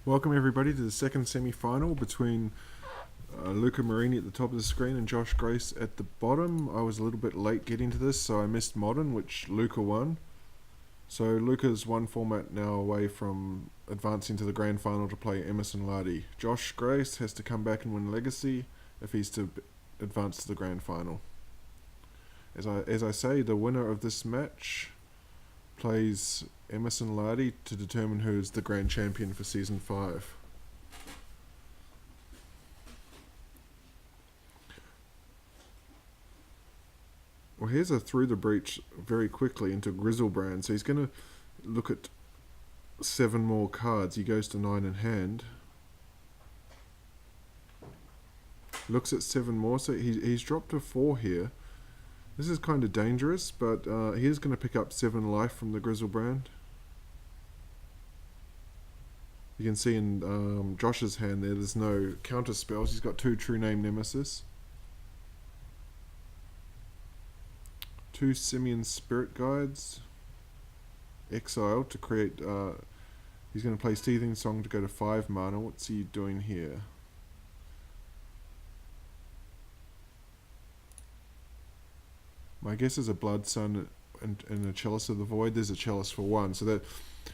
Welcome everybody to the second semi-final between Luca Marini at the top of the screen and Josh Grace at the bottom. I was a little bit late getting to this, so I missed Modern, which Luca won. So Luca's one format now away from advancing to the grand final to play Emerson Lardy. Josh Grace has to come back and win Legacy if he's to advance to the grand final. As I say, the winner of this match plays Emerson Lardy to determine who is the grand champion for Season 5. Well, here's a through the breach very quickly into Grizzlebrand. So he's going to look at 7 more cards. He goes to 9 in hand. Looks at 7 more, so he's dropped to 4 here. This is kind of dangerous, but he is going to pick up 7 life from the Grizzlebrand. You can see in Josh's hand there's no counter spells. He's got 2 True Name Nemesis. 2 Simian Spirit Guides. Exile to create... he's going to play Seething Song to go to 5 mana. What's he doing here? My guess is a Blood Sun and a Chalice of the Void. There's a Chalice for 1. So that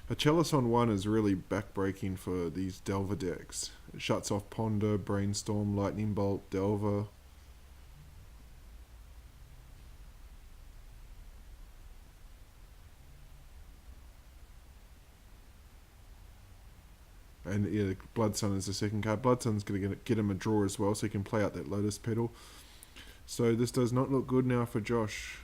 a Chalice on 1 is really backbreaking for these Delver decks. It shuts off Ponder, Brainstorm, Lightning Bolt, Delver. And yeah, Blood Sun is the second card. Blood Sun's going to get him a draw as well, so he can play out that Lotus Petal. So this does not look good now for Josh.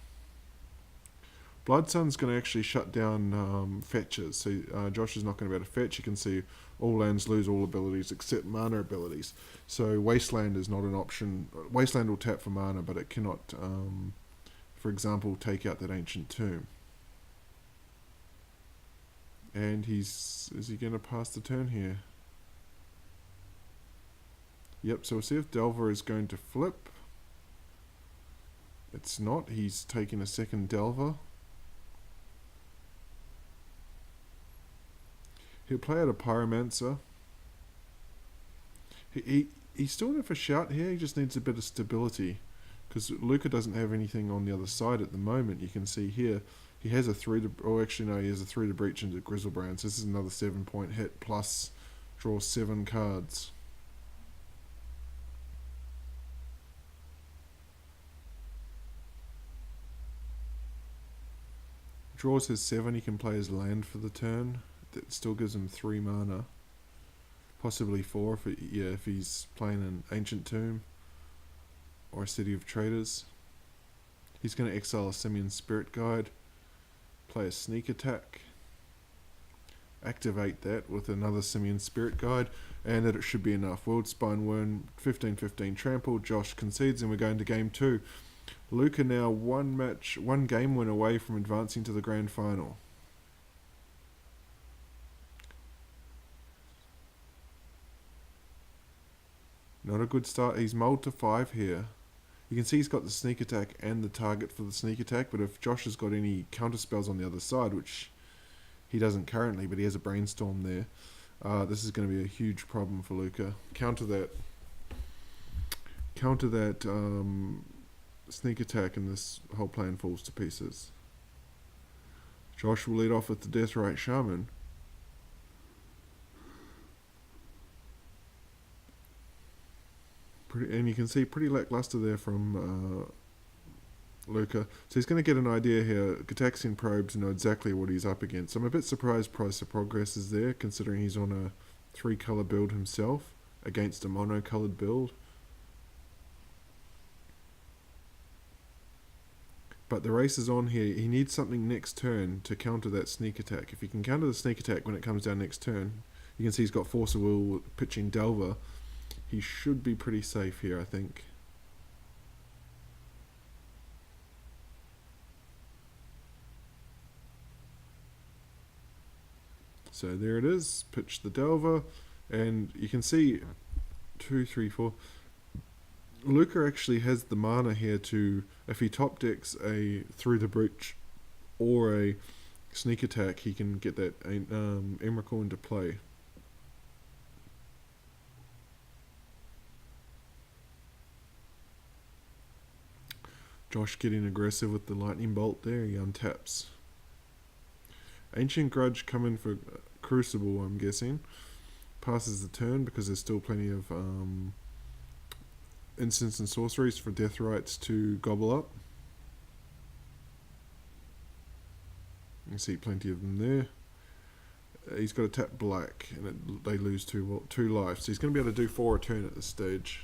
Blood Sun's going to actually shut down fetches. So Josh is not going to be able to fetch. You can see all lands lose all abilities except mana abilities. So Wasteland is not an option. Wasteland will tap for mana, but it cannot, for example, take out that Ancient Tomb. And is he going to pass the turn here? Yep, so we'll see if Delver is going to flip. It's not. He's taking a second Delver. He'll play out a Pyromancer. He's still in for shout here. He just needs a bit of stability, because Luca doesn't have anything on the other side at the moment. You can see here he has a 3 to... Oh, actually no, he has a 3 to breach into Grizzlebrand. So this is another 7-point hit, plus draw 7 cards. Draws his 7, he can play his land for the turn. That still gives him 3 mana. Possibly 4 if he's playing an Ancient Tomb or a City of Traders. He's going to exile a Simian Spirit Guide, play a Sneak Attack, activate that with another Simian Spirit Guide, and that it should be enough. Worldspine Worm, 15-15 trample. Josh concedes, and we're going to game 2. Luca now one game win away from advancing to the grand final. Not a good start. He's mulled to 5 here. You can see he's got the sneak attack and the target for the sneak attack, but if Josh has got any counter spells on the other side, which he doesn't currently, but he has a Brainstorm there, this is going to be a huge problem for Luca. Counter that sneak attack, and this whole plan falls to pieces. Josh will lead off with the Deathrite Shaman. And you can see pretty lackluster there from Luca. So he's going to get an idea here. Gataxian Probe to know exactly what he's up against. I'm a bit surprised Price of Progress is there, considering he's on a 3-colour build himself against a mono-coloured build. But the race is on here. He needs something next turn to counter that sneak attack. If he can counter the sneak attack when it comes down next turn, you can see he's got Force of Will pitching Delver. He should be pretty safe here, I think. So there it is. Pitch the Delver. And you can see 2, 3, 4. Luca actually has the mana here to, if he top decks a Through the Breach or a sneak attack, he can get that Emrakul into play. Josh getting aggressive with the lightning bolt there. He untaps. Ancient Grudge coming for Crucible, I'm guessing. Passes the turn because there's still plenty of instants and sorceries for Death Rites to gobble up. You can see plenty of them there. He's got to tap black, and they lose two life. So he's going to be able to do 4 a turn at this stage.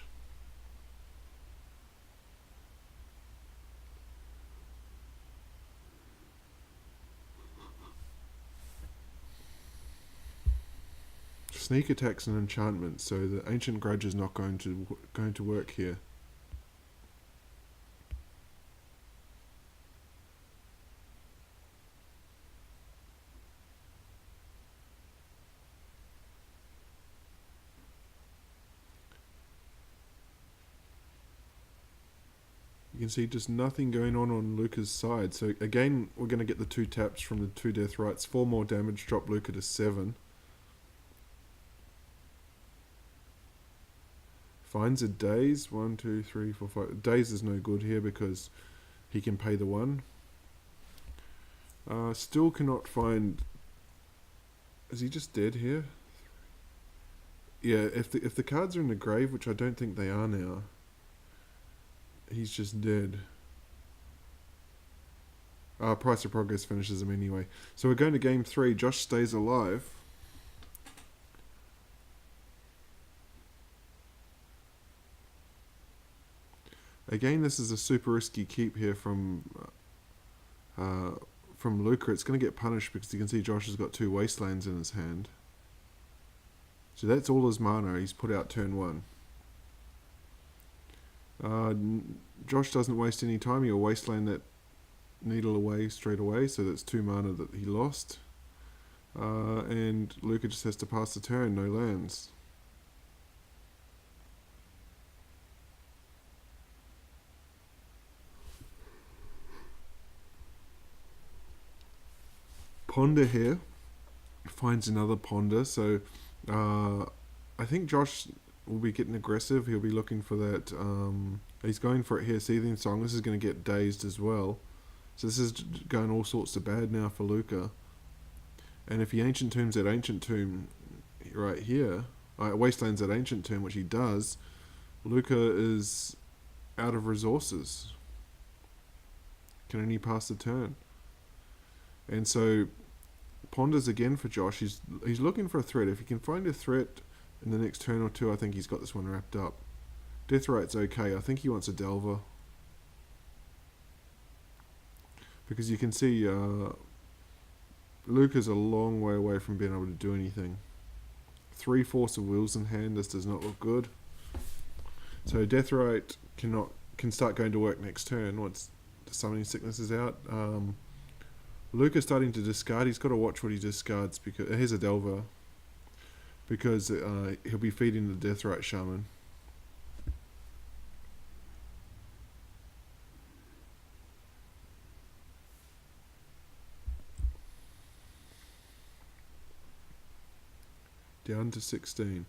Sneak attacks and enchantments, so the Ancient Grudge is not going to work here. You can see just nothing going on Luca's side. So again, we're going to get the 2 taps from the 2 Death Rites. 4 more damage, drop Luca to 7. Finds a Daze. 1, 2, 3, 4, 5. Daze is no good here because he can pay the 1. Still cannot find... Is he just dead here? Yeah, if the cards are in the grave, which I don't think they are now, he's just dead. Price of Progress finishes him anyway. So we're going to game 3. Josh stays alive. Again, this is a super risky keep here from Luca. It's going to get punished because you can see Josh has got 2 Wastelands in his hand. So that's all his mana. He's put out turn 1. Josh doesn't waste any time. He'll Wasteland that Needle away straight away. So that's 2 mana that he lost. And Luca just has to pass the turn. No lands. Ponder here finds another Ponder, so I think Josh will be getting aggressive. He'll be looking for that. He's going for it here. Seething Song. This is going to get dazed as well, so this is going all sorts of bad now for Luca. And if he Ancient Tombs that Ancient Tomb right here, Wastelands that Ancient Tomb, which he does, Luca is out of resources. Can only pass the turn. And so ponders again for Josh. He's looking for a threat. If he can find a threat in the next turn or 2, I think he's got this one wrapped up. Death Right's okay. I think he wants a Delver. Because you can see Luca's a long way away from being able to do anything. 3 Force of Wills in hand. This does not look good. So Death Right can start going to work next turn once the Summoning Sickness is out. Luca's starting to discard. He's got to watch what he discards because here's a Delver. Because he'll be feeding the Death Right Shaman. Down to 16.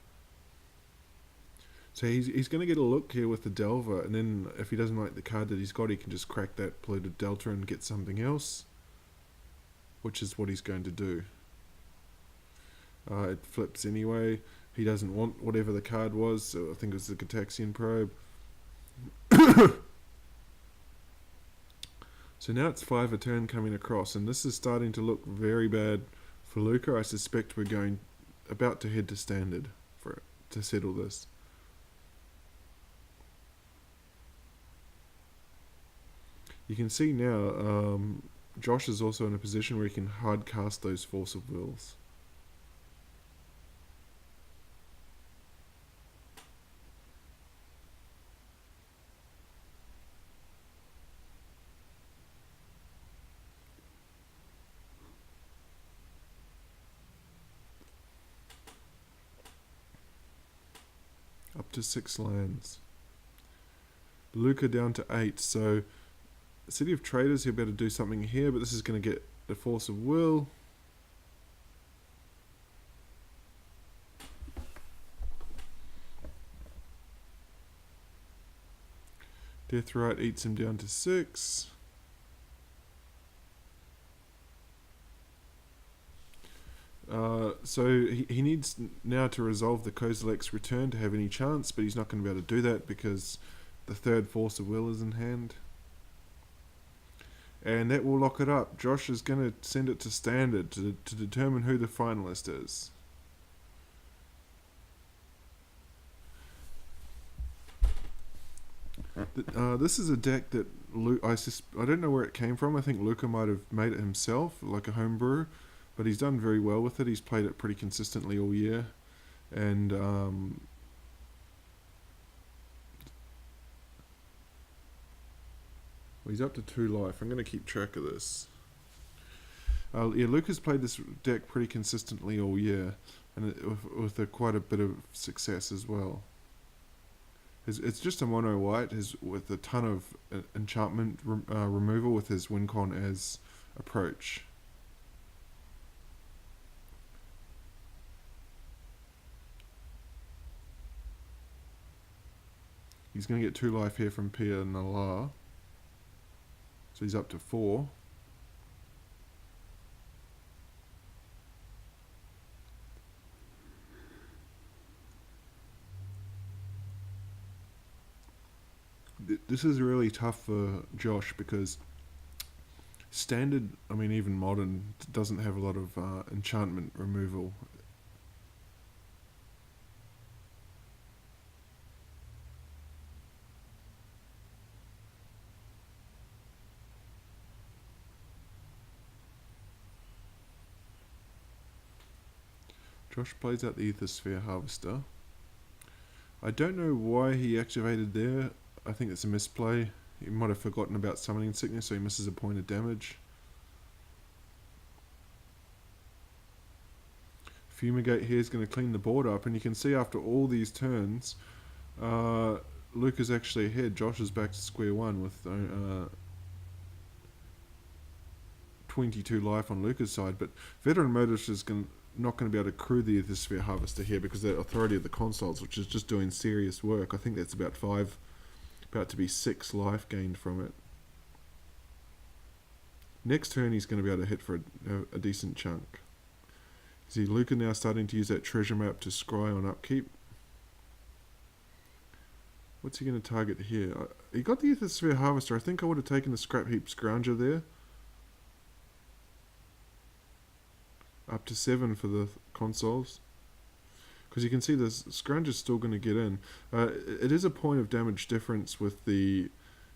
So he's going to get a look here with the Delver, and then if he doesn't like the card that he's got, he can just crack that polluted Delta and get something else, which is what he's going to do. It flips anyway. He doesn't want whatever the card was, so I think it was the Gataxian Probe. So now it's 5 a turn coming across, and this is starting to look very bad for Luca. I suspect we're about to head to Standard to settle this. You can see now Josh is also in a position where he can hard cast those Force of Wills. Up to 6 lands. Luca down to 8, so City of Traders, he'll be able to do something here, but this is going to get the Force of Will. Deathrite eats him down to 6. So he needs now to resolve the Kozilek's return to have any chance, but he's not going to be able to do that because the third Force of Will is in hand. And that will lock it up. Josh is going to send it to Standard to determine who the finalist is. This is a deck that I don't know where it came from. I think Luca might have made it himself, like a homebrew, but he's done very well with it. He's played it pretty consistently all year, and he's up to 2 life. I'm going to keep track of this. Yeah, Luca's played this deck pretty consistently all year, and with quite a bit of success as well. It's just a mono white with a ton of enchantment removal with his Wincon as approach. He's going to get 2 life here from Pia Nala. So he's up to 4. This is really tough for Josh because Standard, I mean even Modern, doesn't have a lot of enchantment removal. Josh plays out the Ethersphere Harvester. I don't know why he activated there. I think it's a misplay. He might have forgotten about Summoning Sickness, so he misses a point of damage. Fumigate here is going to clean the board up, and you can see after all these turns, Luca's actually ahead. Josh is back to square one with 22 life on Luca's side, but Veteran Motorist is not going to be able to crew the Ethersphere Harvester here because of the authority of the consoles, which is just doing serious work. I think that's about 5, about to be 6 life gained from it. Next turn he's going to be able to hit for a decent chunk. See Luca now starting to use that treasure map to scry on upkeep. What's he going to target here? He got the Ethersphere Harvester. I think I would have taken the Scrap Heap Scrounger there. Up to 7 for the consoles. Because you can see the Scrounger's still going to get in. It is a point of damage difference with the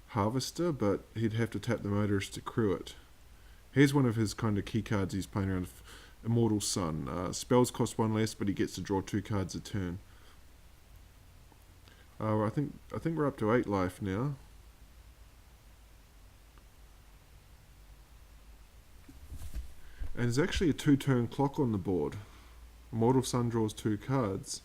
Harvester, but he'd have to tap the Motorist to crew it. Here's one of his kind of key cards he's playing around. Immortal Sun. Spells cost 1 less, but he gets to draw 2 cards a turn. I think we're up to 8 life now. And there's actually a 2-turn clock on the board. Immortal Sun draws 2 cards.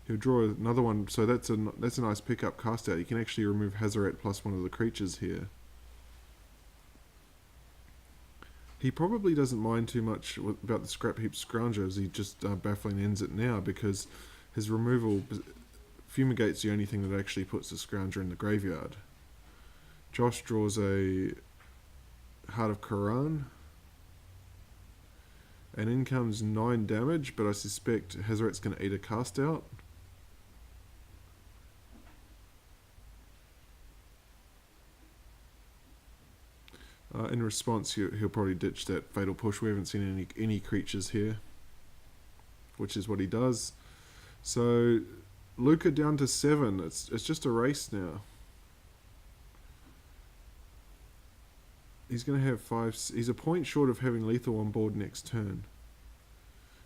He'll draw another one, so that's a nice pickup cast out. You can actually remove Hazoret plus one of the creatures here. He probably doesn't mind too much about the Scrap Heap Scrounger as he just baffling ends it now because his removal Fumigate's the only thing that actually puts the Scrounger in the graveyard. Josh draws a Heart of Quran. And in comes 9 damage, but I suspect Hazoret's going to eat a cast out. In response, he'll probably ditch that Fatal Push. We haven't seen any creatures here, which is what he does. So Luca down to 7. It's just a race now. He's going to have 5. He's a point short of having lethal on board next turn.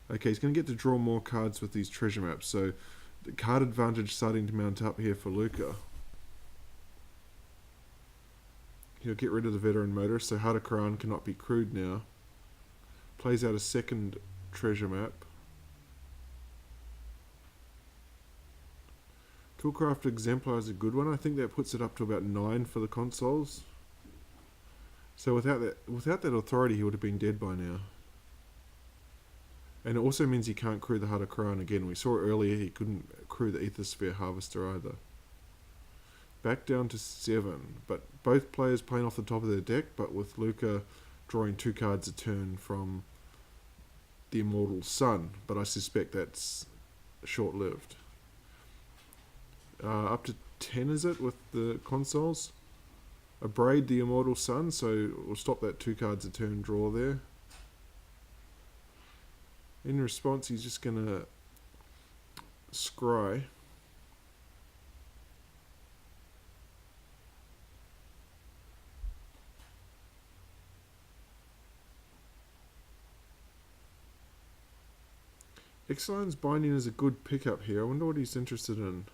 Okay, he's going to get to draw more cards with these treasure maps. So the card advantage starting to mount up here for Luca. He'll get rid of the Veteran Motorist, so Heart of Quran cannot be crewed now. Plays out a second treasure map. Toolcraft Exemplar is a good one. I think that puts it up to about 9 for the consoles. So without that authority, he would have been dead by now. And it also means he can't crew the Heart of Quran again. We saw earlier he couldn't crew the Ethersphere Harvester either. back down to 7. But both players playing off the top of their deck, but with Luca drawing 2 cards a turn from the Immortal Sun. But I suspect that's short-lived. Up to 10 is it with the consoles? Abrade the Immortal Sun, so we'll stop that 2 cards a turn draw there. In response, he's just going to scry. Ixalan's Binding is a good pickup here. I wonder what he's interested in.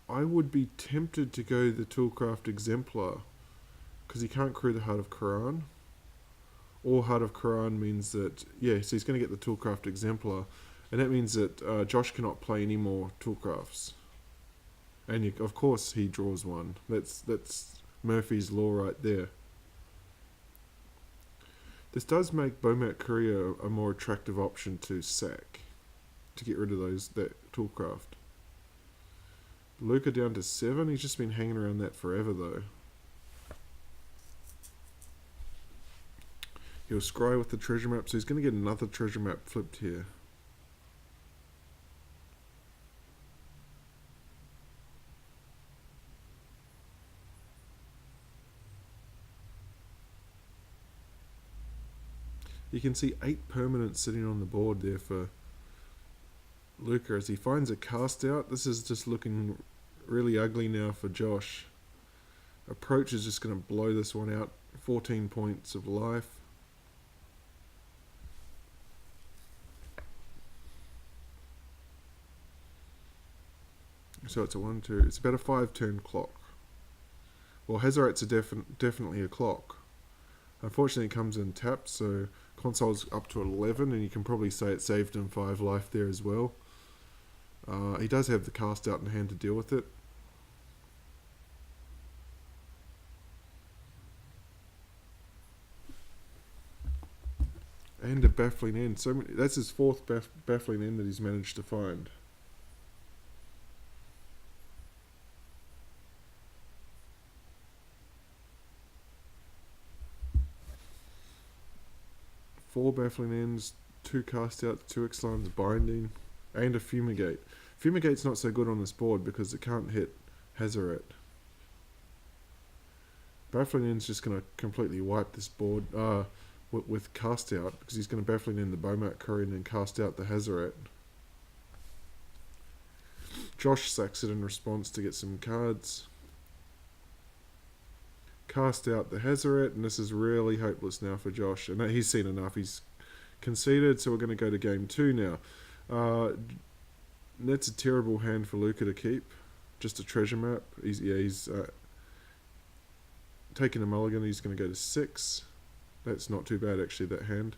I would be tempted to go the Toolcraft Exemplar, because he can't crew the Heart of Quran. Or Heart of Quran means that, yeah, so he's going to get the Toolcraft Exemplar, and that means that Josh cannot play any more Toolcrafts. And of course he draws one. That's Murphy's Law right there. This does make Bomat Courier a more attractive option to sack, to get rid of that Toolcraft. Luca down to 7. He's just been hanging around that forever though. He'll scry with the treasure map, so he's going to get another treasure map flipped here. You can see 8 permanents sitting on the board there for Luca as he finds a cast out. This is just looking really ugly now for Josh. Approach is just going to blow this one out. 14 points of life. So it's a 1-2. It's about a 5-turn clock. Well, Hazoret's definitely a clock. Unfortunately, it comes in tapped, so console's up to 11, and you can probably say it saved him 5 life there as well. He does have the cast out in hand to deal with it. And a baffling end. That's his 4th baffling end that he's managed to find. Four baffling ends, 2 cast outs, 2 Ixalan's Binding, and a Fumigate. Fumigate's not so good on this board because it can't hit Hazoret. Baffling End's just going to completely wipe this board with cast out, because he's going to baffling in the Bomat Courier and then cast out the Hazoret. Josh sacks it in response to get some cards. Cast out the Hazoret, and this is really hopeless now for Josh. And he's seen enough. He's conceded, so we're going to go to game 2 now. That's a terrible hand for Luca to keep. Just a treasure map. He's taking a mulligan. He's going to go to 6. That's not too bad, actually, that hand.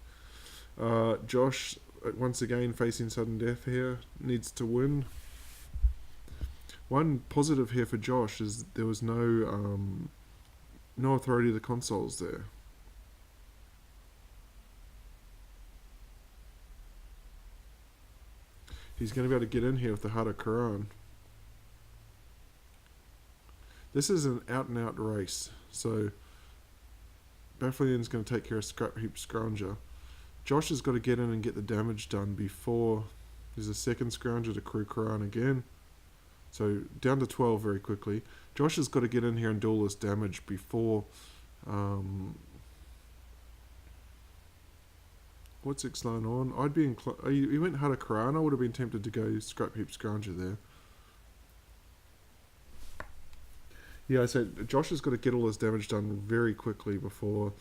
Josh, once again, facing sudden death here. Needs to win. One positive here for Josh is there was no authority of the consoles there. He's going to be able to get in here with the Heart of Quran. This is an out-and-out race, so Bafflin's going to take care of Scrap Heap Scrounger. Josh has got to get in and get the damage done before there's a second Scrounger to crew Quran again. So down to 12 very quickly. Josh has got to get in here and do all this damage before... what's Ixalan on? I'd be inclined... He went Heart of Quran. I would have been tempted to go Scrap Heap Scrounger there. Yeah, I said Josh has got to get all this damage done very quickly before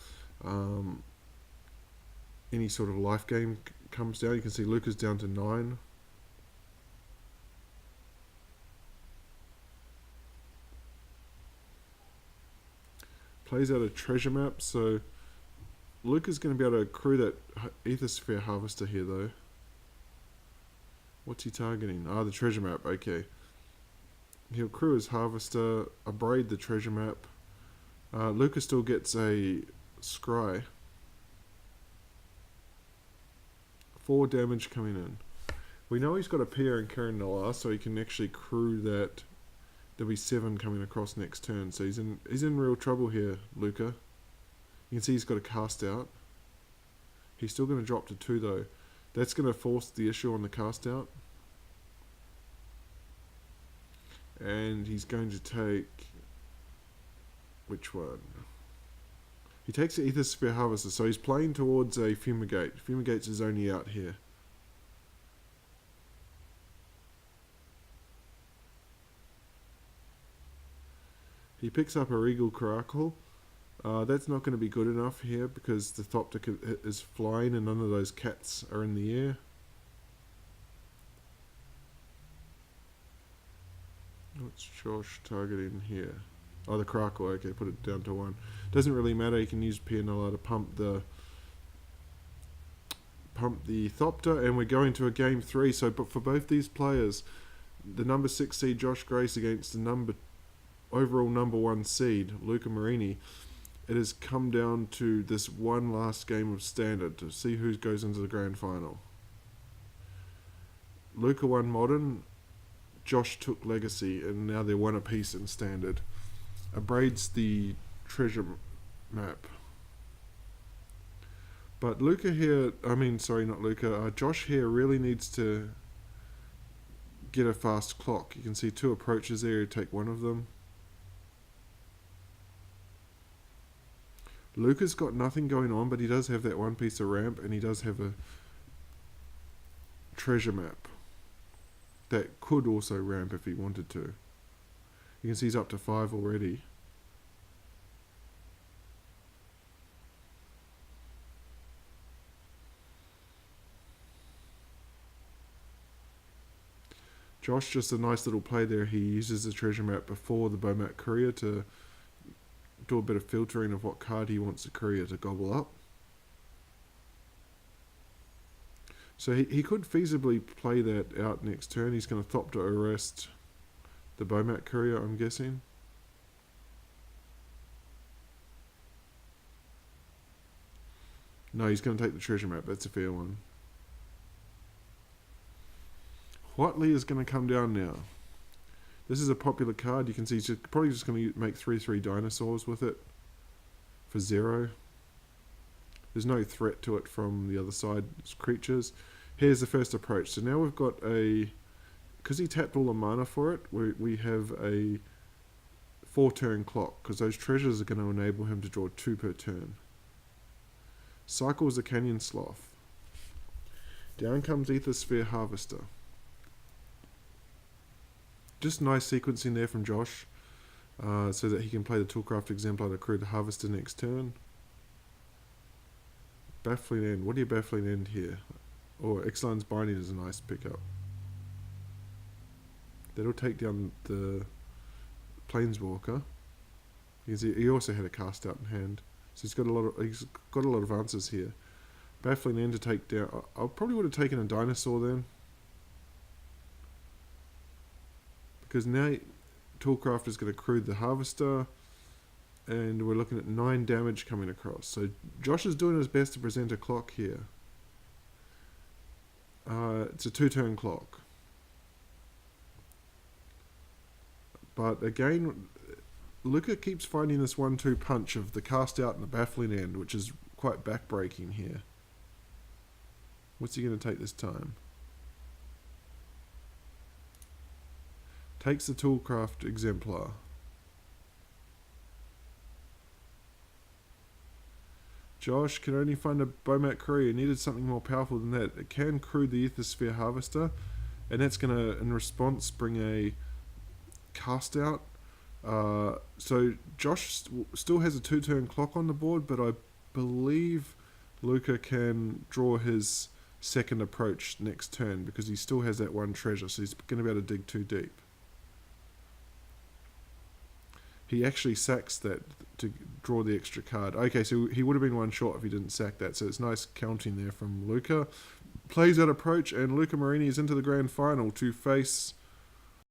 any sort of life game comes down. You can see Luca's down to 9. Plays out a treasure map, so Luca's going to be able to crew that Aethersphere Harvester here, though. What's he targeting? The treasure map, okay. He'll crew his Harvester, abrade the treasure map. Luca still gets a Scry. 4 damage coming in. We know he's got a Pierre and Karen Nala, so he can actually crew that There'll be 7 coming across next turn. So he's in real trouble here, Luca. You can see he's got a cast out. He's still going to drop to 2 though. That's going to force the issue on the cast out. And he's going to take... which one? He takes the Ether Sphere Harvester, so he's playing towards a Fumigate. Fumigate's his only out here. He picks up a Regal Caracal. That's not going to be good enough here because the Thopter is flying and none of those cats are in the air. What's Josh targeting here? Oh, the Caracal. Okay, put it down to 1. Doesn't really matter. You can use PNLR to pump the Thopter, and we're going to a game 3. So, but for both these players, the number 6 seed Josh Grace against the overall number 1 seed Luca Marini, it has come down to this one last game of Standard to see who goes into the grand final. Luca won Modern, Josh took Legacy, and now they're 1 apiece in Standard. Abraid's the treasure map. But Luca here, Josh here really needs to get a fast clock. You can see 2 approaches there, you take 1 of them. Luca's got nothing going on, but he does have that 1 piece of ramp, and he does have a treasure map that could also ramp if he wanted to. You can see he's up to 5 already. Josh, just a nice little play there. He uses the treasure map before the Bomat Courier to do a bit of filtering of what card he wants the Courier to gobble up. So he could feasibly play that out next turn. He's going to Thopter arrest the Bomat Courier, I'm guessing. No, he's going to take the treasure map. That's a fair one. Whiteley is going to come down now. This is a popular card. You can see he's probably just going to make 3/3 dinosaurs with it for 0. There's no threat to it from the other side's creatures. Here's the first approach. So now we've got because he tapped all the mana for it, we have a 4-turn clock, because those treasures are going to enable him to draw 2 per turn. Cycles the Canyon Sloth. Down comes Ether Sphere Harvester. Just nice sequencing there from Josh, so that he can play the Toolcraft Exemplar to crew the Harvester next turn. Baffling End. What do you Baffling End here? Or Exilion's Binding is a nice pickup. That'll take down the Planeswalker. You can see he also had a cast out in hand, so he's got a lot of answers here. Baffling End to take down. I probably would have taken a dinosaur then, because now Toolcraft is going to crew the Harvester, and we're looking at 9 damage coming across. So Josh is doing his best to present a clock here. It's a 2-turn clock. But again, Luca keeps finding this 1-2 punch of the cast out and the Baffling End, which is quite backbreaking here. What's he going to take this time? Takes the Toolcraft Exemplar. Josh can only find a Bomat Courier. Needed something more powerful than that. It can crew the Ether Sphere Harvester, and that's going to, in response, bring a cast out. So Josh still has a 2-turn clock on the board, but I believe Luca can draw his second approach next turn because he still has that 1 treasure, so he's going to be able to dig 2 deep. He actually sacks that to draw the extra card. Okay, so he would have been 1 short if he didn't sack that, so it's nice counting there from Luca. Plays that approach, and Luca Marini is into the grand final to face